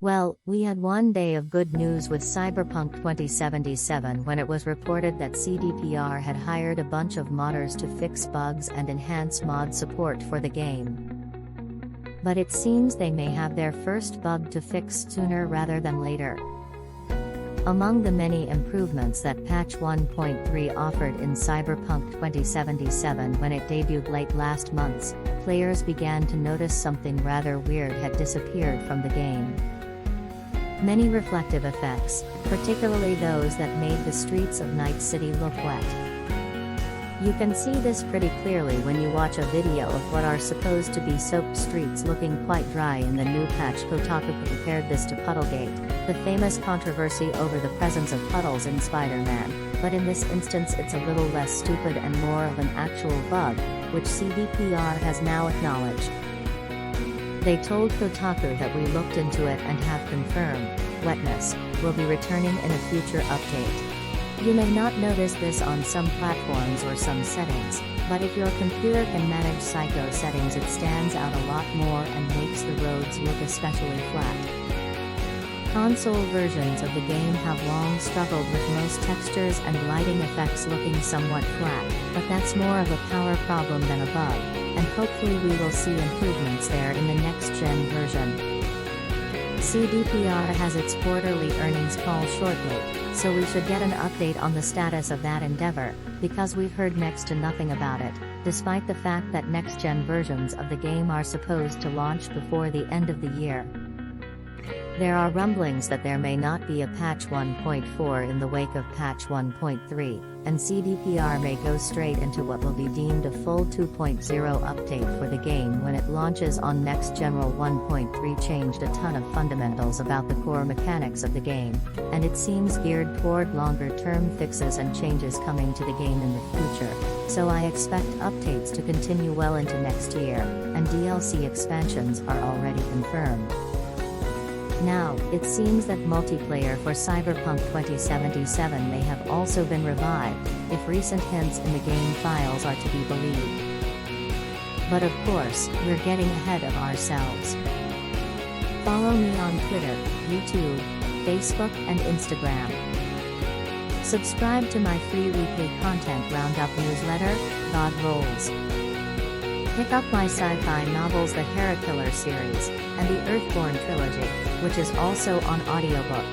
Well, we had one day of good news with Cyberpunk 2077 when it was reported that CDPR had hired a bunch of modders to fix bugs and enhance mod support for the game. But it seems they may have their first bug to fix sooner rather than later. Among the many improvements that patch 1.3 offered in Cyberpunk 2077 when it debuted late last month, players began to notice something rather weird had disappeared from the game. Many reflective effects, particularly those that made the streets of Night City look wet. You can see this pretty clearly when you watch a video of what are supposed to be soaked streets looking quite dry in the new patch. Kotaku compared this to Puddlegate, the famous controversy over the presence of puddles in Spider-Man, but in this instance it's a little less stupid and more of an actual bug, which CDPR has now acknowledged. They told Kotaku that we looked into it and have confirmed, wetness will be returning in a future update. You may not notice this on some platforms or some settings, but if your computer can manage psycho settings it stands out a lot more and makes the roads look especially flat. Console versions of the game have long struggled with most textures and lighting effects looking somewhat flat, but that's more of a power problem than a bug, and hopefully we will see improvements there in the next-gen version. CDPR has its quarterly earnings call shortly, so we should get an update on the status of that endeavor, because we've heard next to nothing about it, despite the fact that next-gen versions of the game are supposed to launch before the end of the year. There are rumblings that there may not be a patch 1.4 in the wake of patch 1.3, and CDPR may go straight into what will be deemed a full 2.0 update for the game when it launches on next gen. 1.3 changed a ton of fundamentals about the core mechanics of the game, and it seems geared toward longer-term fixes and changes coming to the game in the future, so I expect updates to continue well into next year, and DLC expansions are already confirmed. Now, it seems that multiplayer for Cyberpunk 2077 may have also been revived, if recent hints in the game files are to be believed. But of course, we're getting ahead of ourselves. Follow me on Twitter, YouTube, Facebook and Instagram. Subscribe to my free weekly content roundup newsletter, God Rolls. Pick up my sci-fi novels The Hera Killer series, and the Earthborn trilogy, which is also on audiobook.